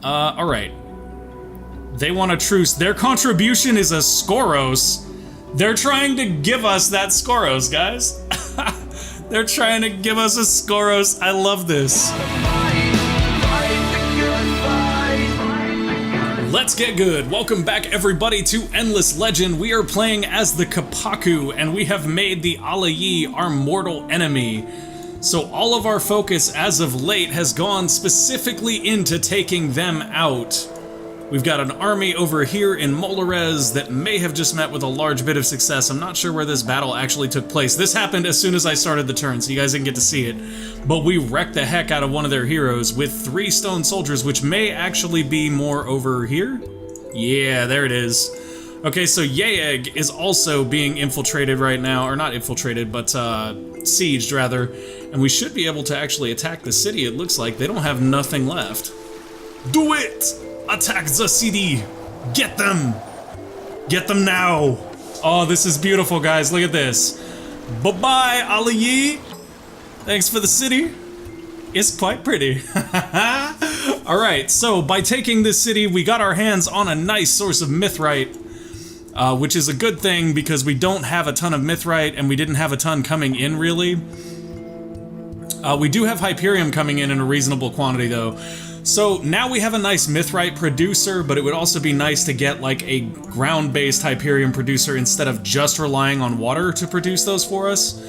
Alright. They want a truce. Their contribution is a Kouros. They're trying to give us that Kouros, guys. They're trying to give us a Kouros. I love this. Let's get good. Welcome back, everybody, to Endless Legend. We are playing as the Kapaku, and we have made the Alayi our mortal enemy. So all of our focus as of late has gone specifically into taking them out. We've got an army over here in Molores that may have just met with a large bit of success. I'm not sure where this battle actually took place. This happened as soon as I started the turn, so you guys didn't get to see it. But we wrecked the heck out of one of their heroes with 3 stone soldiers, which may actually be more over here. Yeah, there it is. Okay, so Yaeg is also being infiltrated right now, or not infiltrated, but sieged rather. And we should be able to actually attack the city. It looks like they don't have nothing left. Do it! Attack the city! Get them! Get them now! Oh, this is beautiful, guys. Look at this. Bye-bye, Alayi! Thanks for the city. It's quite pretty. Alright, so by taking this city, we got our hands on a nice source of mithrite, which is a good thing because we don't have a ton of mithrite and we didn't have a ton coming in, really. We do have Hyperium coming in a reasonable quantity, though. So now we have a nice mithrite producer, but it would also be nice to get like a ground-based Hyperium producer instead of just relying on water to produce those for us.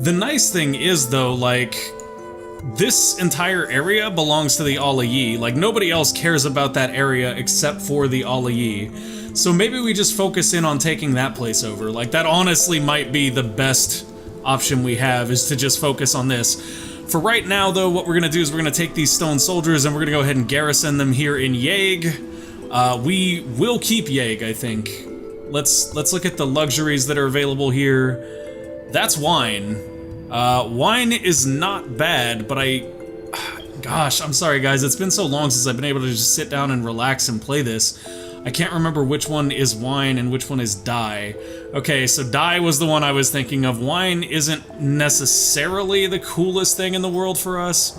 The nice thing is, though, like, this entire area belongs to the Alayi. Like, nobody else cares about that area except for the Alayi. So maybe we just focus in on taking that place over. Like, that honestly might be the best option we have, is to just focus on this. For right now, though, what we're going to do is we're going to take these stone soldiers and we're going to go ahead and garrison them here in Yaeg. We will keep Yaeg, I think. Let's look at the luxuries that are available here. That's wine. Wine is not bad, but gosh, I'm sorry, guys. It's been so long since I've been able to just sit down and relax and play this. I can't remember which one is wine and which one is dye. Okay, so dye was the one I was thinking of. Wine isn't necessarily the coolest thing in the world for us,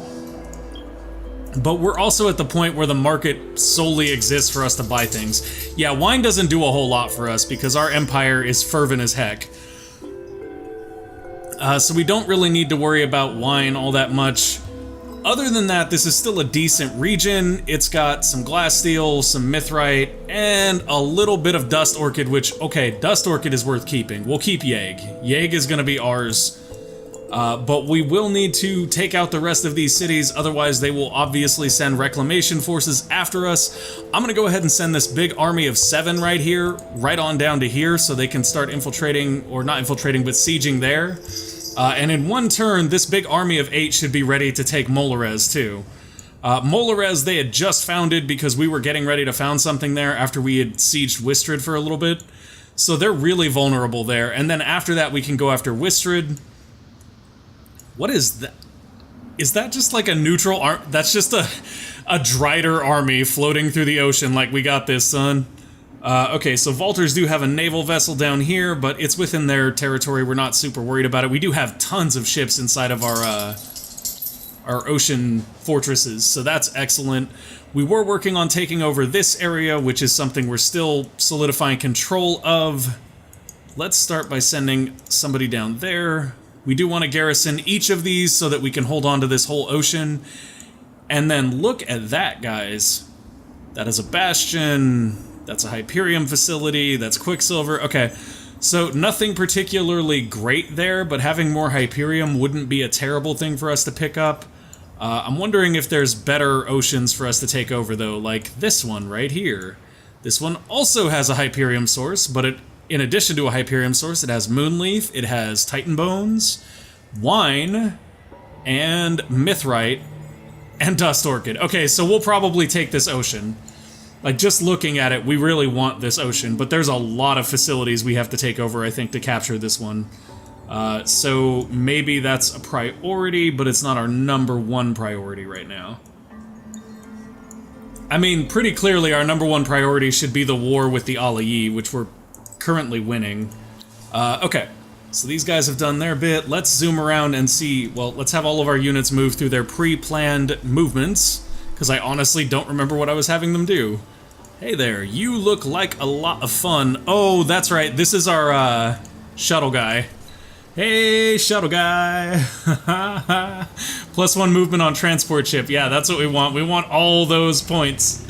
but we're also at the point where the market solely exists for us to buy things. Yeah, wine doesn't do a whole lot for us because our empire is fervent as heck. So we don't really need to worry about wine all that much. Other than that, this is still a decent region. It's got some glass steel, some mithrite, and a little bit of dust orchid, which, okay, dust orchid is worth keeping. We'll keep Yaeg. Yaeg is gonna be ours. But we will need to take out the rest of these cities, otherwise they will obviously send reclamation forces after us. I'm gonna go ahead and send this big army of 7 right here, right on down to here, so they can start infiltrating, or not infiltrating, but sieging there. And in one turn, this big army of 8 should be ready to take Molores, too. Molores, they had just founded because we were getting ready to found something there after we had sieged Wistrid for a little bit. So they're really vulnerable there. And then after that, we can go after Wistrid. What is that? Is that just like a neutral army? That's just a Drider army floating through the ocean like, we got this, son. Okay, so Vaulters do have a naval vessel down here, but it's within their territory. We're not super worried about it. We do have tons of ships inside of our ocean fortresses, so that's excellent. We were working on taking over this area, which is something we're still solidifying control of. Let's start by sending somebody down there. We do want to garrison each of these so that we can hold on to this whole ocean. And then look at that, guys. That is a bastion. That's a Hyperium facility, that's Quicksilver. Okay, so nothing particularly great there, but having more Hyperium wouldn't be a terrible thing for us to pick up. I'm wondering if there's better oceans for us to take over, though, like this one right here. This one also has a Hyperium source, but in addition to a Hyperium source, it has Moonleaf, it has Titan Bones, Wine, and Mithrite, and Dust Orchid. Okay, so we'll probably take this ocean. Like, just looking at it, we really want this ocean, but there's a lot of facilities we have to take over, I think, to capture this one. So maybe that's a priority, but it's not our #1 priority right now. I mean, pretty clearly our #1 priority should be the war with the Alayi, which we're currently winning. Okay, so these guys have done their bit. Let's zoom around and see, well, let's have all of our units move through their pre-planned movements. because I honestly don't remember what I was having them do. Hey there, you look like a lot of fun. Oh, that's right, this is our shuttle guy. Hey, shuttle guy. +1 movement on transport ship. Yeah, that's what we want. We want all those points.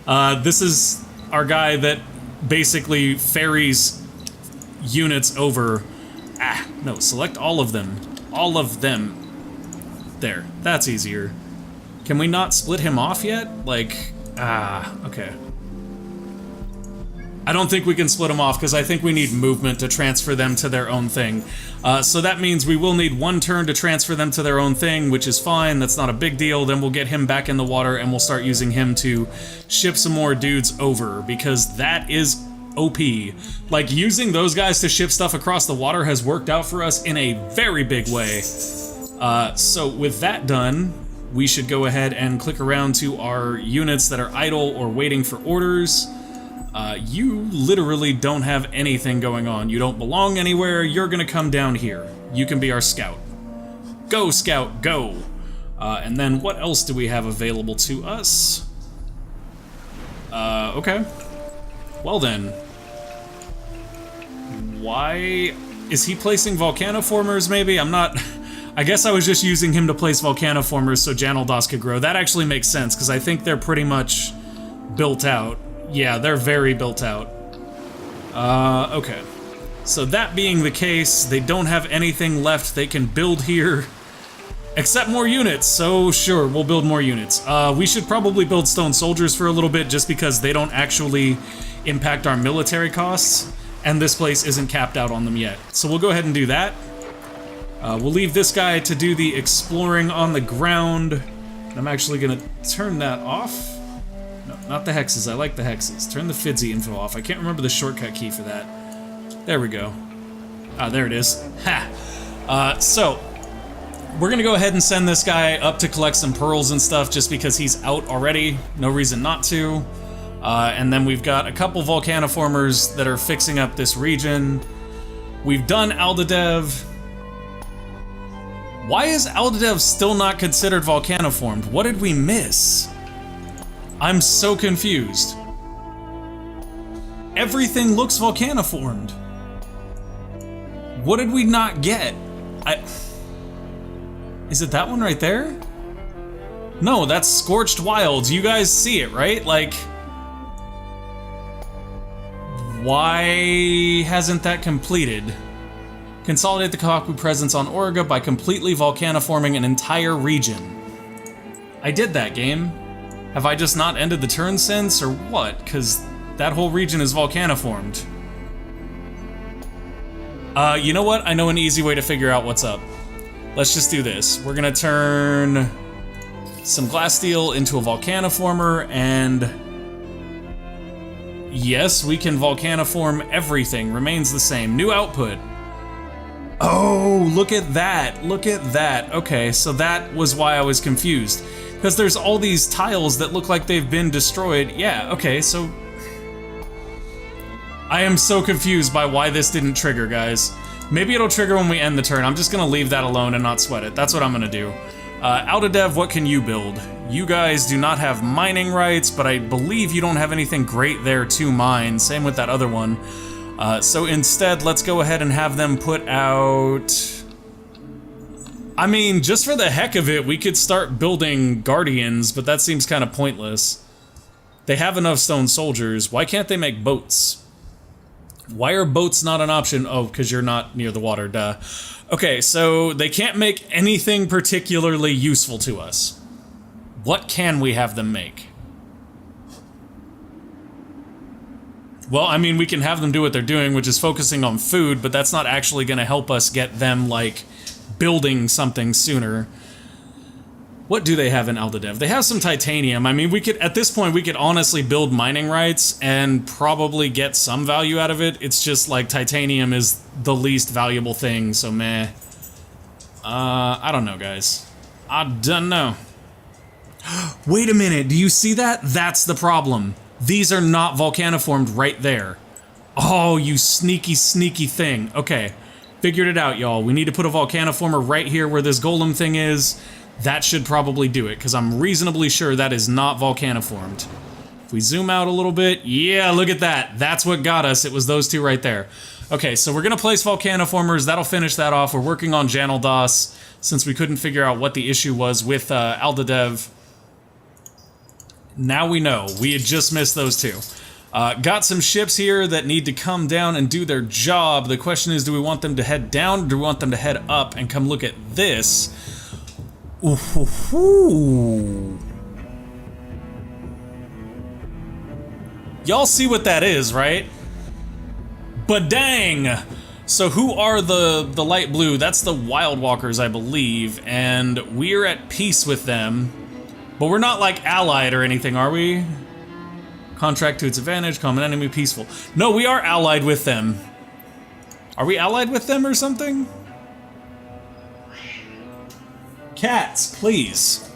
This is our guy that basically ferries units over. No, select all of them. All of them. There, that's easier. Can we not split him off yet? Like, okay. I don't think we can split them off because I think we need movement to transfer them to their own thing. So that means we will need 1 turn to transfer them to their own thing, which is fine. That's not a big deal. Then we'll get him back in the water and we'll start using him to ship some more dudes over because that is OP. Like, using those guys to ship stuff across the water has worked out for us in a very big way. So with that done, we should go ahead and click around to our units that are idle or waiting for orders. You literally don't have anything going on. You don't belong anywhere. You're gonna come down here. You can be our scout. Go, scout, go! And then what else do we have available to us? Okay. Well then. Why is he placing Volcano Formers, maybe? I'm not... I guess I was just using him to place Volcano Formers so Janaldos could grow. That actually makes sense, because I think they're pretty much built out. Yeah, they're very built out. Okay. So that being the case, they don't have anything left they can build here. Except more units, so sure, we'll build more units. We should probably build stone soldiers for a little bit, just because they don't actually impact our military costs, and this place isn't capped out on them yet. So we'll go ahead and do that. We'll leave this guy to do the exploring on the ground. I'm actually gonna turn that off. No, not the hexes. I like the hexes. Turn the Fidzy info off. I can't remember the shortcut key for that. There we go. There it is. Ha! So, we're gonna go ahead and send this guy up to collect some pearls and stuff just because he's out already. No reason not to. And then we've got a couple Volcano Formers that are fixing up this region. We've done Aldedev. Why is Aldedev still not considered volcanoformed? What did we miss? I'm so confused. Everything looks volcanoformed. What did we not get? Is it that one right there? No, that's Scorched Wilds. You guys see it, right? Like, why hasn't that completed? Consolidate the Kaku presence on Auriga by completely volcanoforming an entire region. I did that, game. Have I just not ended the turn since, or what? Because that whole region is volcanoformed. You know what? I know an easy way to figure out what's up. Let's just do this. We're gonna turn some glass steel into a volcanoformer, and yes, we can volcanoform everything. Remains the same. New output. Oh, look at that. Look at that. Okay, so that was why I was confused. Because there's all these tiles that look like they've been destroyed. Yeah, okay, so... I am so confused by why this didn't trigger, guys. Maybe it'll trigger when we end the turn. I'm just gonna leave that alone and not sweat it. That's what I'm gonna do. Aldedev, what can you build? You guys do not have mining rights, but I believe you don't have anything great there to mine. Same with that other one. So instead, let's go ahead and have them put out... I mean, just for the heck of it, we could start building Guardians, but that seems kind of pointless. They have enough stone soldiers. Why can't they make boats? Why are boats not an option? Oh, because you're not near the water, duh. Okay, so they can't make anything particularly useful to us. What can we have them make? Well, I mean, we can have them do what they're doing, which is focusing on food, but that's not actually going to help us get them, like, building something sooner. What do they have in Aldedev? They have some titanium. I mean, we could, at this point, we could honestly build mining rights and probably get some value out of it. It's just, like, titanium is the least valuable thing, so meh. I don't know, guys. I don't know. Wait a minute, do you see that? That's the problem. These are not volcanoformed right there. Oh, you sneaky, sneaky thing. Okay, figured it out, y'all. We need to put a volcanoformer right here where this golem thing is. That should probably do it, because I'm reasonably sure that is not Volcano Formed. If we zoom out a little bit, yeah, look at that. That's what got us. It was those two right there. Okay, so we're going to place Volcano Formers. That'll finish that off. We're working on Janaldas, since we couldn't figure out what the issue was with Aldadev. Now we know. We had just missed those two. Got some ships here that need to come down and do their job. The question is, do we want them to head down, or do we want them to head up and come look at this? Ooh. Y'all see what that is, right? But dang! So who are the light blue? That's the Wild Walkers, I believe, and we're at peace with them. But we're not, like, allied or anything, are we? Contract to its advantage, common enemy, peaceful. No, we are allied with them. Are we allied with them or something? Cats, please.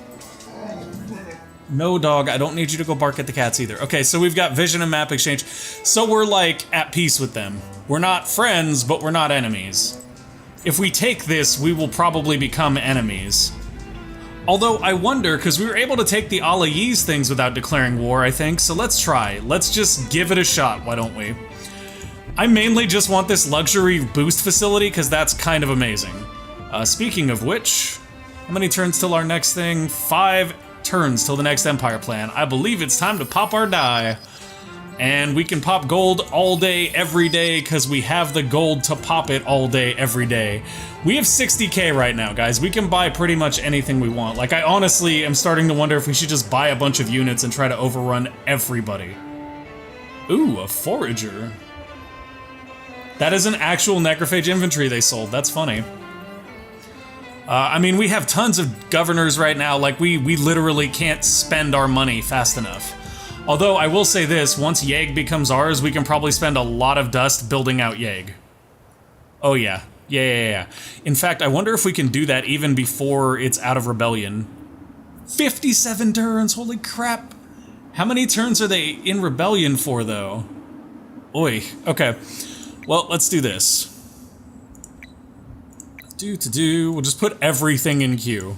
No, dog, I don't need you to go bark at the cats either. Okay, so we've got vision and map exchange. So we're, like, at peace with them. We're not friends, but we're not enemies. If we take this, we will probably become enemies. Although, I wonder, because we were able to take the Alayi's things without declaring war, I think, so let's try. Let's just give it a shot, why don't we? I mainly just want this luxury boost facility, because that's kind of amazing. Speaking of which, how many turns till our next thing? 5 turns till the next Empire plan. I believe it's time to pop our die. And we can pop gold all day, every day, because we have the gold to pop it all day, every day. We have 60k right now, guys. We can buy pretty much anything we want. Like, I honestly am starting to wonder if we should just buy a bunch of units and try to overrun everybody. Ooh, a forager. That is an actual necrophage infantry they sold. That's funny. I mean, we have tons of governors right now. Like, we literally can't spend our money fast enough. Although, I will say this, once Yegg becomes ours, we can probably spend a lot of dust building out Yegg. Oh yeah. Yeah. In fact, I wonder if we can do that even before it's out of rebellion. 57 turns, holy crap. How many turns are they in rebellion for, though? Oi, okay. Well, let's do this. We'll just put everything in queue.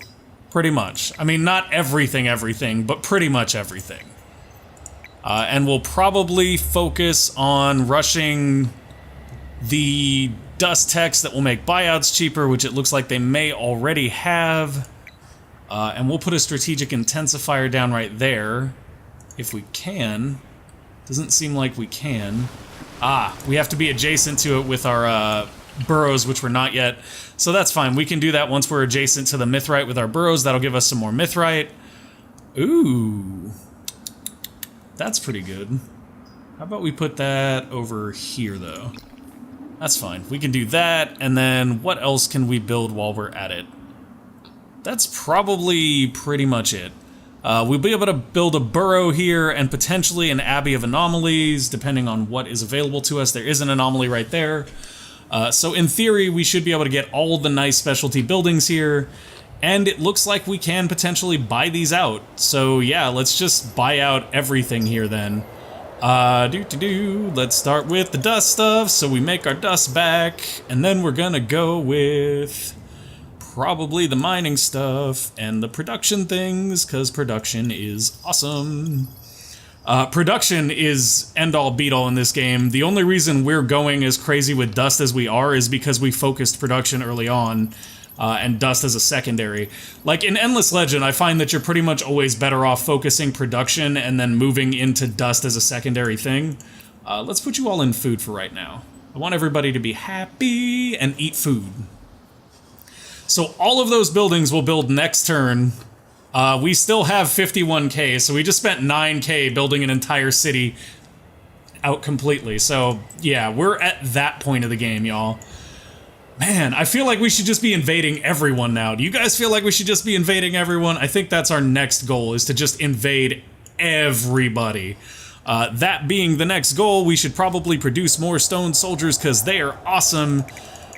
Pretty much. I mean, not everything, but pretty much everything. And we'll probably focus on rushing the dust techs that will make buyouts cheaper, which it looks like they may already have. And we'll put a strategic intensifier down right there, if we can. Doesn't seem like we can. We have to be adjacent to it with our burrows, which we're not yet. So that's fine. We can do that once we're adjacent to the mithrite with our burrows. That'll give us some more mithrite. Ooh. That's pretty good. How about we put that over here, though? That's fine. We can do that, and then what else can we build while we're at it? That's probably pretty much it. We'll be able to build a burrow here and potentially an Abbey of Anomalies, depending on what is available to us. There is an anomaly right there. So in theory, we should be able to get all the nice specialty buildings here. And it looks like we can potentially buy these out. So yeah, let's just buy out everything here then. Let's start with the dust stuff, so we make our dust back. And then we're gonna go with probably the mining stuff and the production things, because production is awesome. Production is end-all be-all in this game. The only reason we're going as crazy with dust as we are is because we focused production early on. And dust as a secondary. Like, in Endless Legend, I find that you're pretty much always better off focusing production and then moving into dust as a secondary thing. Let's put you all in food for right now. I want everybody to be happy and eat food. So all of those buildings will build next turn. We still have 51k, so we just spent 9k building an entire city out completely. So, yeah, we're at that point of the game, y'all. Man, I feel like we should just be invading everyone now. Do you guys feel like we should just be invading everyone? I think that's our next goal, is to just invade everybody. That being the next goal, we should probably produce more stone soldiers because they are awesome.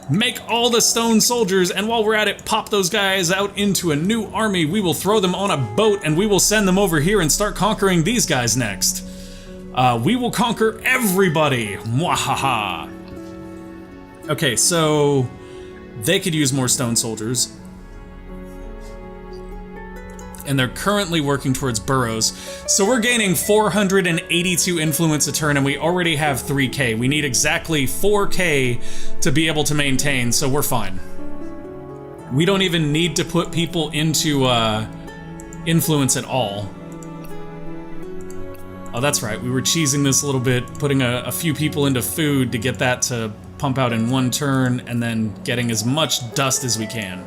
Make all the stone soldiers, and while we're at it, pop those guys out into a new army. We will throw them on a boat, and we will send them over here and start conquering these guys next. We will conquer everybody. Mwahaha. Okay, so they could use more stone soldiers. and they're currently working towards burrows. So we're gaining 482 influence a turn, and we already have 3k. We need exactly 4k to be able to maintain, so we're fine. We don't even need to put people into influence at all. Oh, that's right, we were cheesing this a little bit, putting a few people into food to get that to pump out in one turn, and then getting as much dust as we can.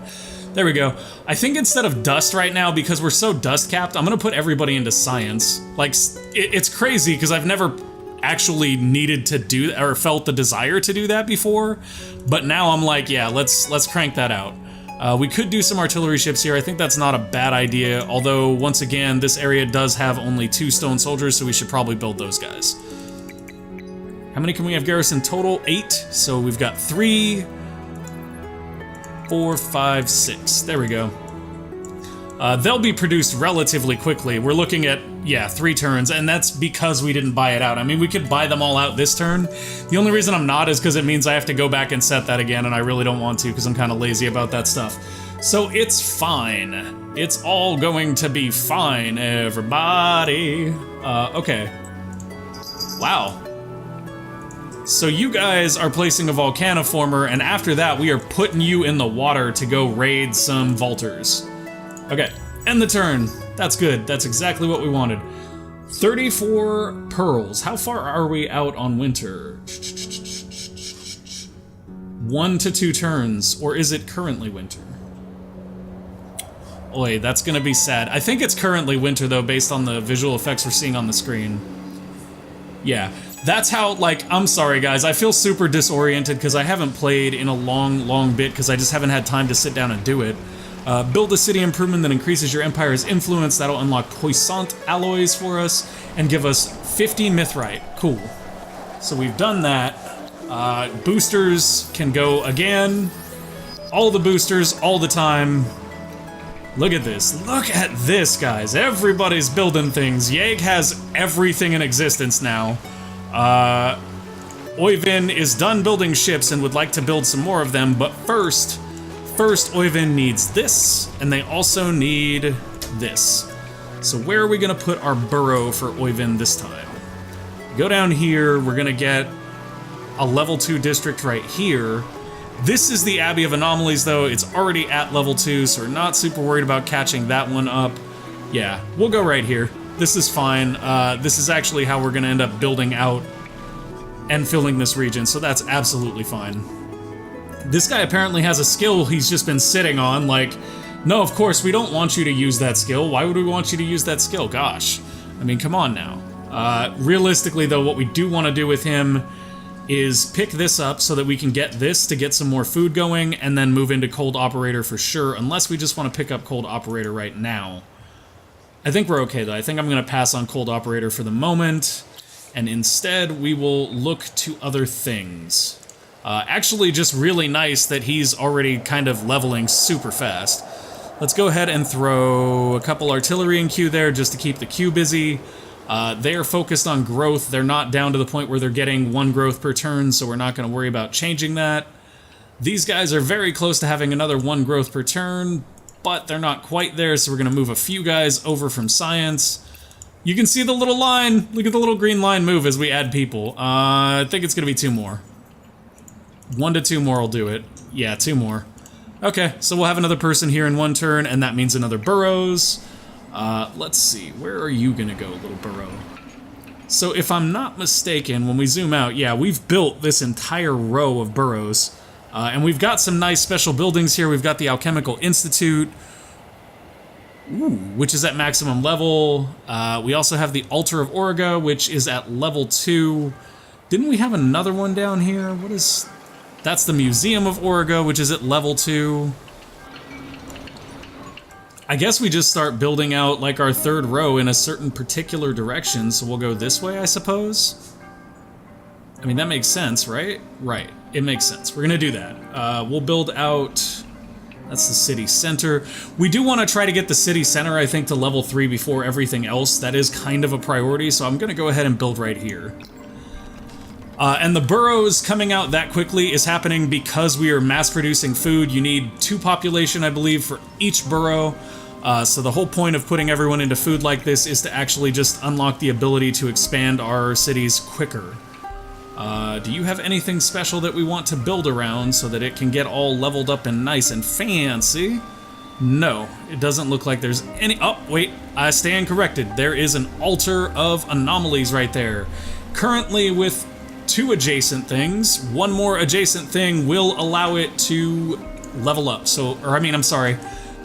There we go. I think instead of dust right now, because we're so dust capped, I'm gonna put everybody into science. Like, it's crazy, because I've never actually needed to do that, or felt the desire to do that before, but now I'm like, yeah, let's crank that out. We could do some artillery ships here. I think that's not a bad idea, although, once again, this area does have only 2 stone soldiers, so we should probably build those guys. How many can we have garrison total? 8, so we've got 3, 4, 5, 6. There we go. They'll be produced relatively quickly. We're looking at, yeah, 3 turns, and that's because we didn't buy it out. I mean, we could buy them all out this turn. The only reason I'm not is because it means I have to go back and set that again, and I really don't want to because I'm kind of lazy about that stuff. So it's fine. It's all going to be fine, everybody. Okay. Wow. So you guys are placing a Volcano Former, and after that, we are putting you in the water to go raid some vaulters. Okay, end the turn. That's good. That's exactly what we wanted. 34 pearls. How far are we out on winter? 1 to 2 turns, or is it currently winter? Oi, that's gonna be sad. I think it's currently winter, though, based on the visual effects we're seeing on the screen. Yeah. That's how, like, I'm sorry guys, I feel super disoriented because I haven't played in a long bit because I just haven't had time to sit down and do it. Build a city improvement that increases your empire's influence. That'll unlock puissant alloys for us and give us 50 mithrite. Cool. So we've done that. Boosters can go again. All the boosters, all the time. Look at this. Look at this, guys. Everybody's building things. Yeg has everything in existence now. Oyvind is done building ships and would like to build some more of them, but first Oyvind needs this, and they also need this. So where are we gonna put our burrow for Oyvind this time? Go down here, we're gonna get a level 2 district right here. This is the Abbey of Anomalies, though. It's already at level 2, so we're not super worried about catching that one up. Yeah, we'll go right here. This is fine. This is actually how we're gonna end up building out and filling this region, so that's absolutely fine. This guy apparently has a skill he's just been sitting on, like, no, of course, we don't want you to use that skill. Why would we want you to use that skill? Gosh. I mean, come on now. Realistically, though, what we do want to do with him is pick this up so that we can get this to get some more food going, and then move into Cold Operator for sure, unless we just want to pick up Cold Operator right now. I think we're okay, though. I think I'm going to pass on Cold Operator for the moment, and instead we will look to other things. Actually, just really nice that he's already kind of leveling super fast. Let's go ahead and throw a couple artillery in queue there just to keep the queue busy. They are focused on growth. They're not down to the point where they're getting 1 growth per turn, so we're not going to worry about changing that. These guys are very close to having another 1 growth per turn, but they're not quite there, so we're going to move a few guys over from science. You can see the little line. Look at the little green line move as we add people. I think it's going to be 2 more. 1 to 2 more will do it. Yeah, 2 more. Okay, so we'll have another person here in 1 turn, and that means another burrows. Let's see, where are you gonna go, little burrow? So if I'm not mistaken, when we zoom out, yeah, we've built this entire row of burrows. And we've got some nice special buildings here. We've got the Alchemical Institute, which is at maximum level. We also have the Altar of Auriga, which is at level 2. Didn't we have another one down here? What is... That's the Museum of Auriga, which is at level 2. I guess we just start building out, like, our 3rd row in a certain particular direction, so we'll go this way, I suppose? I mean, that makes sense, right? Right, it makes sense. We're gonna do that. We'll build out... That's the city center. We do want to try to get the city center, I think, to level 3 before everything else. That is kind of a priority, so I'm gonna go ahead and build right here. And the burrows coming out that quickly is happening because we are mass-producing food. You need 2 population, I believe, for each burrow. So the whole point of putting everyone into food like this is to actually just unlock the ability to expand our cities quicker. Do you have anything special that we want to build around so that it can get all leveled up and nice and fancy? No, it doesn't look like there's any... Oh, wait, I stand corrected. There is an altar of anomalies right there. Currently with 2 adjacent things, one more adjacent thing will allow it to level up. So, or I mean, I'm sorry,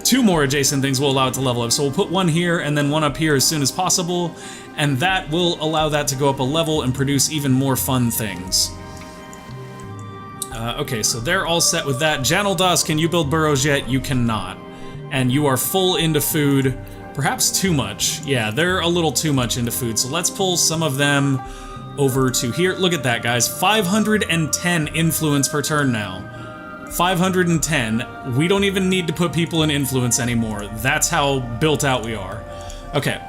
2 more adjacent things will allow it to level up. So we'll put one here and then one up here as soon as possible, and that will allow that to go up a level and produce even more fun things. Okay, so they're all set with that. Janaldas, can you build burrows yet? You cannot. And you are full into food, perhaps too much. Yeah, they're a little too much into food, so let's pull some of them over to here. Look at that, guys. 510 influence per turn now. 510. We don't even need to put people in influence anymore. That's how built out we are. Okay,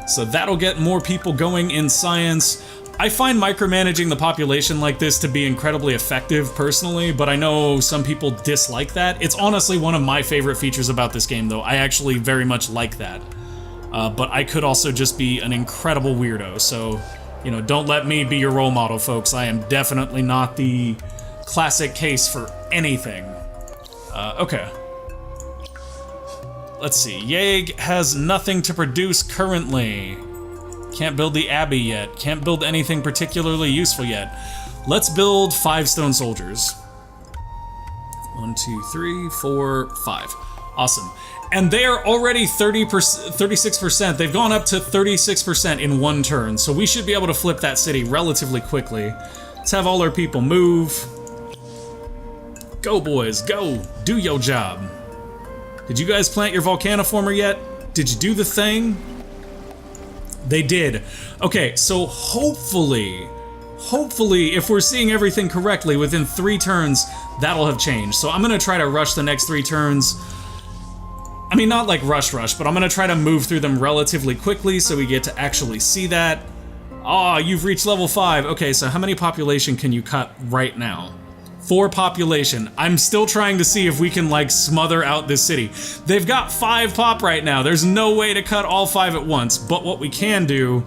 so that'll get more people going in science. I find micromanaging the population like this to be incredibly effective personally, but I know some people dislike that. It's honestly one of my favorite features about this game, though. I actually very much like that. But I could also just be an incredible weirdo, so, you know, don't let me be your role model, folks. I am definitely not the classic case for anything. Okay. Let's see. Yeg has nothing to produce currently. Can't build the Abbey yet. Can't build anything particularly useful yet. Let's build 5 stone soldiers. 1, 2, 3, 4, 5. Awesome. And they are already 36%. They've gone up to 36% in 1 turn, so we should be able to flip that city relatively quickly. Let's have all our people move. Go, boys, go. Do your job. Did you guys plant your Volcano Former yet? Did you do the thing? They did. Okay, so hopefully, if we're seeing everything correctly, within 3 turns, that'll have changed. So I'm gonna try to rush the next 3 turns. I mean, not like rush, but I'm gonna try to move through them relatively quickly so we get to actually see that. Ah, you've reached level 5. Okay, so how many population can you cut right now? 4 population. I'm still trying to see if we can, like, smother out this city. They've got 5 pop right now. There's no way to cut all 5 at once, but what we can do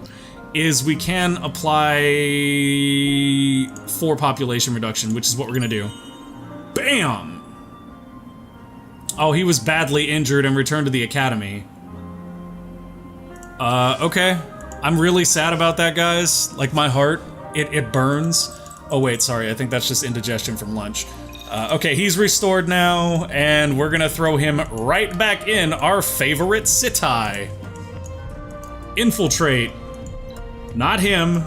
is we can apply 4 population reduction, which is what we're gonna do. Bam! Oh, he was badly injured and returned to the academy. Okay. I'm really sad about that, guys. Like, my heart, it burns. Oh wait, sorry, I think that's just indigestion from lunch. Okay, he's restored now, and we're gonna throw him right back in our favorite city. Infiltrate. Not him.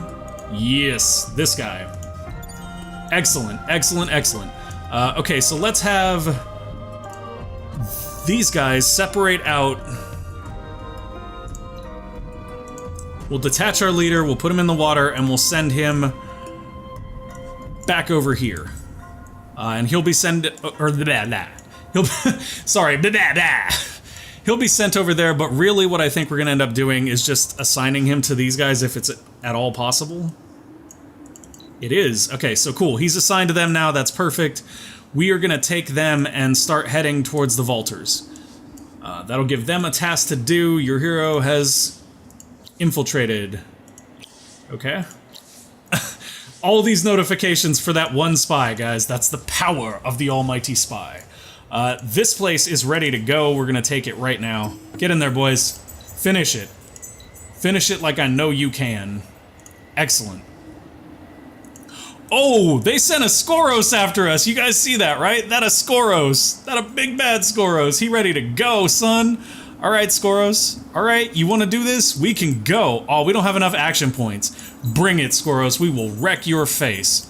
Yes, this guy. Excellent, excellent, excellent. Okay, so let's have these guys separate out. We'll detach our leader, we'll put him in the water, and we'll send him back over here, and he'll be sent, or he'll, sorry, he'll be sent over there. But really, what I think we're gonna end up doing is just assigning him to these guys if it's at all possible. It is. Okay, so cool. He's assigned to them now. That's perfect. We are gonna take them and start heading towards the Vaulters. That'll give them a task to do. Your hero has infiltrated. Okay. All these notifications for that one spy, guys. That's the power of the almighty spy. This place is ready to go. We're gonna take it right now. Get in there, boys. Finish it. Finish it like I know you can. Excellent. Oh, they sent a Kouros after us. You guys see that, right? That a Kouros. That a big bad Kouros. He ready to go, son. All right, Kouros. All right, you want to do this? We can go. Oh, we don't have enough action points. Bring it, Kouros. We will wreck your face.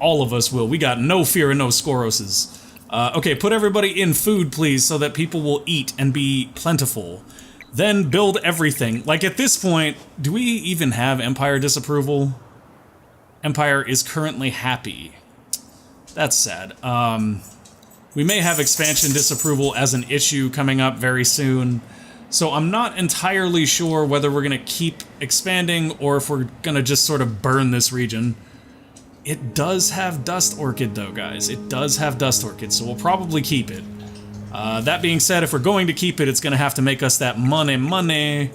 All of us will. We got no fear and no Kouroses. Okay, put everybody in food, please, so that people will eat and be plentiful. Then build everything. Like, at this point, do we even have Empire disapproval? Empire is currently happy. That's sad. We may have expansion disapproval as an issue coming up very soon, so I'm not entirely sure whether we're gonna keep expanding or if we're gonna just sort of burn this region. It does have Dust Orchid though, guys. It does have Dust Orchid, so we'll probably keep it. That being said, if we're going to keep it, it's going to have to make us that money.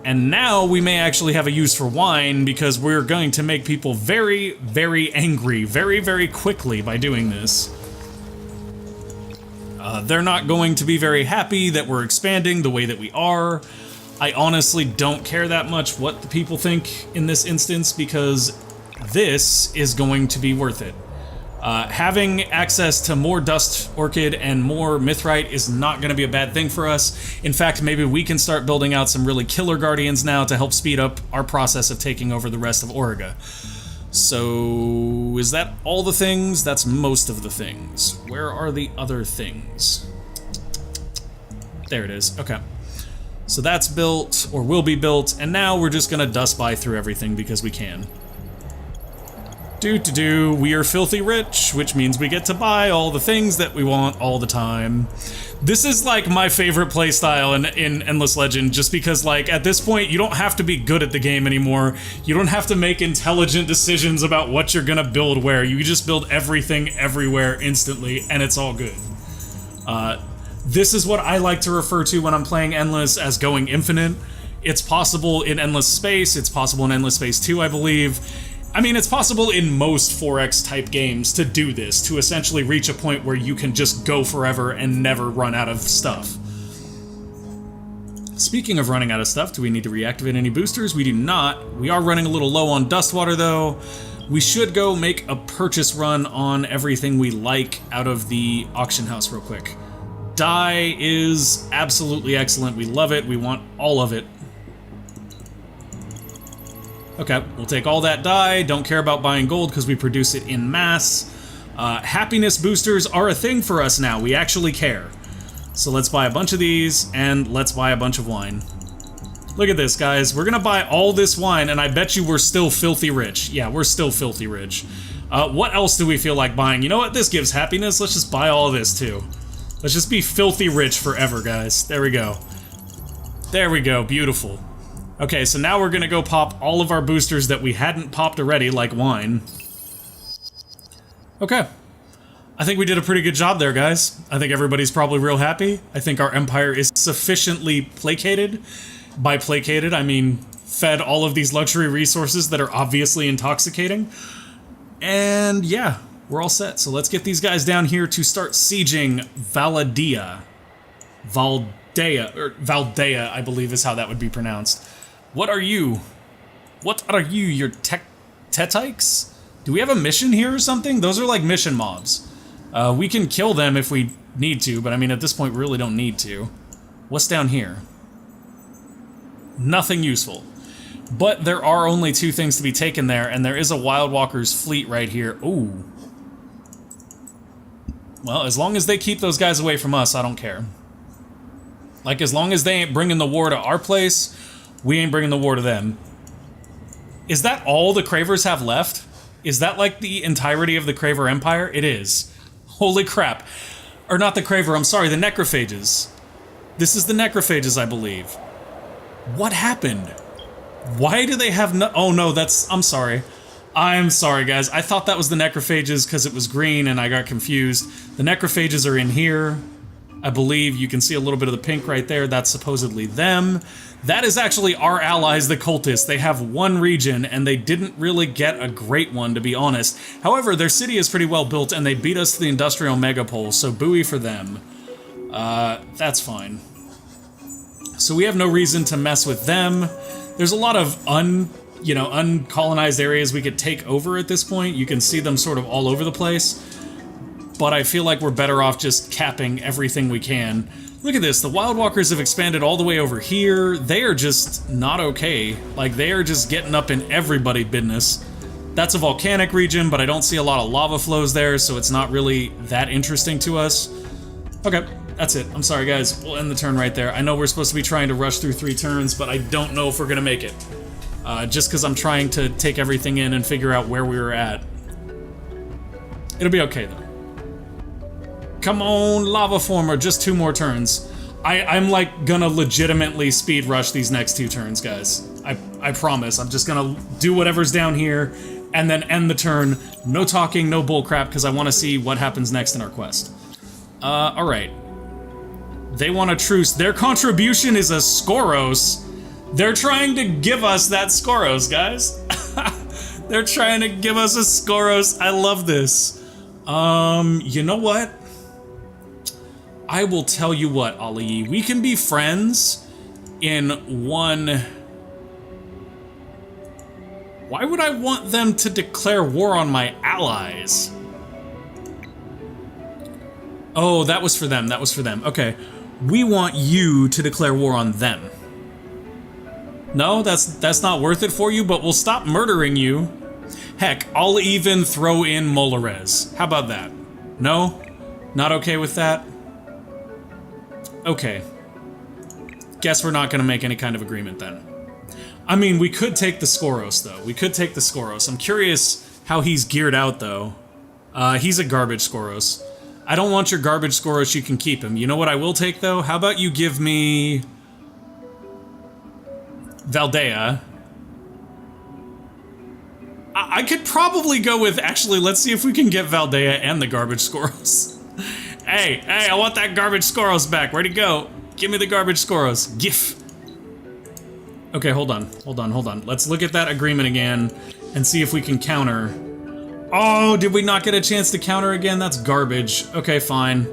And now we may actually have a use for wine because we're going to make people very, very angry very, very quickly by doing this. They're not going to be very happy that we're expanding the way that we are. I honestly don't care that much what the people think in this instance because this is going to be worth it. Having access to more Dust Orchid and more Mithrite is not going to be a bad thing for us. In fact, maybe we can start building out some really killer Guardians now to help speed up our process of taking over the rest of Auriga. So, is that all the things? That's most of the things. Where are the other things? There it is. Okay. So that's built, or will be built, and now we're just going to dust by through everything because we can. We are filthy rich, which means we get to buy all the things that we want all the time. This is like my favorite playstyle in Endless Legend, just because like at this point you don't have to be good at the game anymore. You don't have to make intelligent decisions about what you're gonna build where. You just build everything everywhere instantly, and it's all good. This is what I like to refer to when I'm playing Endless as going infinite. It's possible in Endless Space, it's possible in Endless Space 2, I believe. I mean, it's possible in most 4X type games to do this, to essentially reach a point where you can just go forever and never run out of stuff. Speaking of running out of stuff, do we need to reactivate any boosters? We do not. We are running a little low on dust water though. We should go make a purchase run on everything we like out of the auction house real quick. Dye is absolutely excellent. We love it. We want all of it. Okay, we'll take all that dye. Don't care about buying gold because we produce it in mass. Happiness boosters are a thing for us now. We actually care. So let's buy a bunch of these, and let's buy a bunch of wine. Look at this, guys. We're gonna buy all this wine, and I bet you we're still filthy rich. Yeah, we're still filthy rich. What else do we feel like buying? You know what? This gives happiness. Let's just buy all of this, too. Let's just be filthy rich forever, guys. There we go. There we go. Beautiful. Okay, so now we're gonna go pop all of our boosters that we hadn't popped already, like wine. Okay. I think we did a pretty good job there, guys. I think everybody's probably real happy. I think our empire is sufficiently placated. By placated, I mean fed all of these luxury resources that are obviously intoxicating. And yeah, we're all set. So let's get these guys down here to start sieging Valdea, I believe is how that would be pronounced. What are you? What are you? You're Tetikes? Do we have a mission here or something? Those are like mission mobs. We can kill them if we need to, but I mean at this point we really don't need to. What's down here? Nothing useful. But there are only 2 things to be taken there, and there is a Wild Walker's fleet right here. Ooh. Well, as long as they keep those guys away from us, I don't care. Like, as long as they ain't bringing the war to our place, we ain't bringing the war to them. Is that all the Cravers have left? Is that like the entirety of the Craver Empire? It is. Holy crap. Or not the Craver, I'm sorry, the Necrophages. This is the Necrophages, I believe. What happened? Why do they have no— oh no, that's— I'm sorry. I'm sorry, guys. I thought that was the Necrophages because it was green and I got confused. The Necrophages are in here. I believe you can see a little bit of the pink right there. That's supposedly them. That is actually our allies, the cultists. They have 1 region, and they didn't really get a great one, to be honest. However, their city is pretty well built, and they beat us to the industrial megapole, so buoy for them. That's fine. So we have no reason to mess with them. There's a lot of uncolonized areas we could take over at this point. You can see them sort of all over the place. But I feel like we're better off just capping everything we can. Look at this, the Wild Walkers have expanded all the way over here. They are just not okay. Like, they are just getting up in everybody's business. That's a volcanic region, but I don't see a lot of lava flows there, so it's not really that interesting to us. Okay, that's it. I'm sorry, guys. We'll end the turn right there. I know we're supposed to be trying to rush through 3 turns, but I don't know if we're gonna make it. Just because I'm trying to take everything in and figure out where we were at. It'll be okay, though. Come on, Lava Former, just 2 more turns. I'm like gonna legitimately speed rush these next 2 turns, guys. I promise. I'm just gonna do whatever's down here and then end the turn. No talking, no bullcrap, because I want to see what happens next in our quest. Alright. They want a truce. Their contribution is a Kouros. They're trying to give us that Kouros, guys. They're trying to give us a Kouros. I love this. You know what? I will tell you what, Ali. We can be friends in one... Why would I want them to declare war on my allies? Oh, that was for them. That was for them. Okay. We want you to declare war on them. No, that's not worth it for you, but we'll stop murdering you. Heck, I'll even throw in Molores. How about that? No? Not okay with that? Okay. Guess we're not gonna make any kind of agreement then. I mean, we could take the Kouros, though. We could take the Kouros. I'm curious how he's geared out, though. He's a garbage Kouros. I don't want your garbage Kouros, you can keep him. You know what I will take, though? How about you give me... Valdea. I could probably go with... Actually, let's see if we can get Valdea and the garbage Kouros. Hey, I want that garbage Kouros back. Where'd he go? Give me the garbage Kouros. GIF. Okay, hold on. Let's look at that agreement again and see if we can counter. Oh, did we not get a chance to counter again? That's garbage. Okay, fine.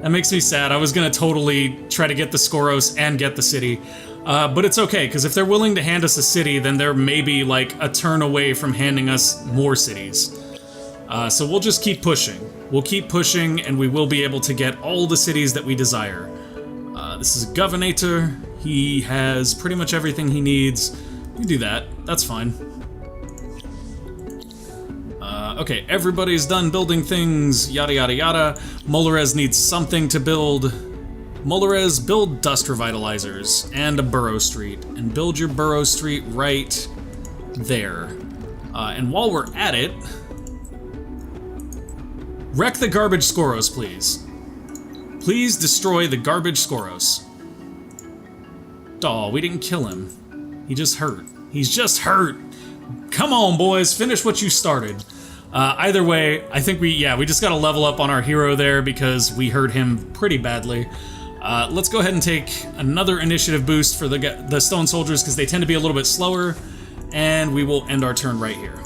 That makes me sad. I was gonna totally try to get the Kouros and get the city. But it's okay, because if they're willing to hand us a city, then they're maybe like a turn away from handing us more cities. So we'll just keep pushing. We'll keep pushing, and we will be able to get all the cities that we desire. This is a Governator. He has pretty much everything he needs. We do that. That's fine. Okay, everybody's done building things, yada yada yada. Molores needs something to build. Molores, build dust revitalizers and a burrow street. And build your burrow street right there. And while we're at it, wreck the garbage Kouros, please. Please destroy the garbage Kouros. Aw, we didn't kill him. He just hurt. He's just hurt. Come on, boys, finish what you started. Either way, I think we just gotta level up on our hero there because we hurt him pretty badly. Let's go ahead and take another initiative boost for the stone soldiers because they tend to be a little bit slower, and we will end our turn right here.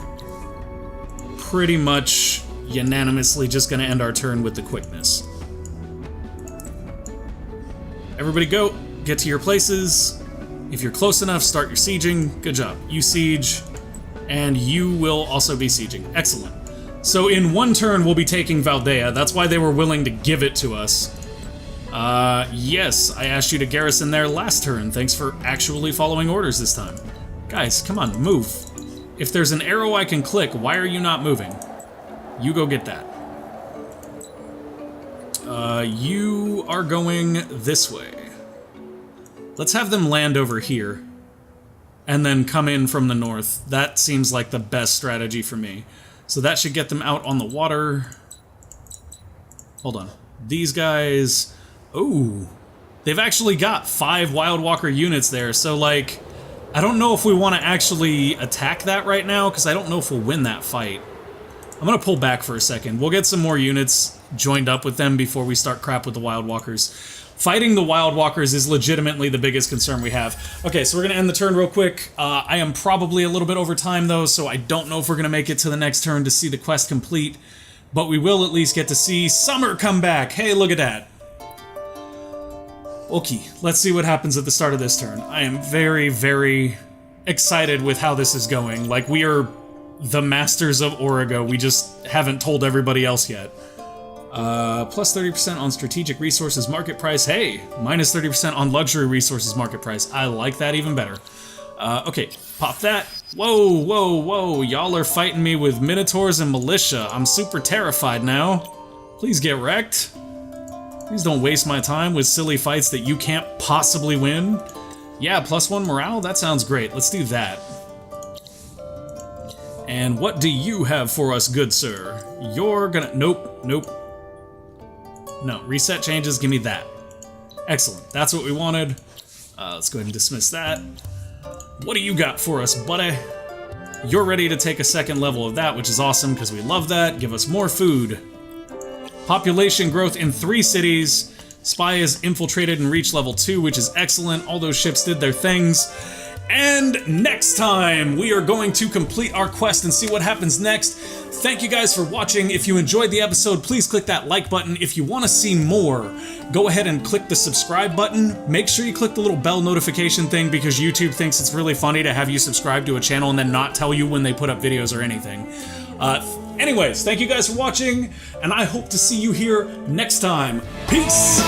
Pretty much unanimously just gonna end our turn with the quickness. Everybody go, get to your places. If you're close enough, start your sieging. Good job. You siege, and you will also be sieging. Excellent. So in one turn, we'll be taking Valdea. That's why they were willing to give it to us. Yes, I asked you to garrison there last turn. Thanks for actually following orders this time. Guys, come on, move. If there's an arrow I can click, why are you not moving? You go get that. You are going this way. Let's have them land over here. And then come in from the north. That seems like the best strategy for me. So that should get them out on the water. Hold on. These guys... Ooh. They've actually got 5 Wild Walker units there, so like... I don't know if we want to actually attack that right now, because I don't know if we'll win that fight. I'm gonna pull back for a second. We'll get some more units joined up with them before we start crap with the Wild Walkers. Fighting the Wild Walkers is legitimately the biggest concern we have. Okay, so we're gonna end the turn real quick. I am probably a little bit over time though, so I don't know if we're gonna make it to the next turn to see the quest complete. But we will at least get to see Summer come back. Hey, look at that. Okay, let's see what happens at the start of this turn. I am very, very excited with how this is going. Like, we are the masters of Auriga. We just haven't told everybody else yet. Plus 30% on strategic resources market price. Hey, minus 30% on luxury resources market price. I like that even better. Okay, pop that. Whoa, whoa, whoa. Y'all are fighting me with minotaurs and militia. I'm super terrified now. Please get wrecked. Please don't waste my time with silly fights that you can't possibly win. Yeah, +1 morale? That sounds great. Let's do that. And what do you have for us, good sir? You're gonna... Nope, nope. No, reset changes, give me that. Excellent, that's what we wanted. Let's go ahead and dismiss that. What do you got for us, buddy? You're ready to take a second level of that, which is awesome, because we love that. Give us more food. Population growth in 3 cities. Spy is infiltrated and reached level 2, which is excellent. All those ships did their things. And next time, we are going to complete our quest and see what happens next. Thank you guys for watching. If you enjoyed the episode, please click that like button. If you want to see more, go ahead and click the subscribe button. Make sure you click the little bell notification thing because YouTube thinks it's really funny to have you subscribe to a channel and then not tell you when they put up videos or anything. Anyways, thank you guys for watching, and I hope to see you here next time. Peace!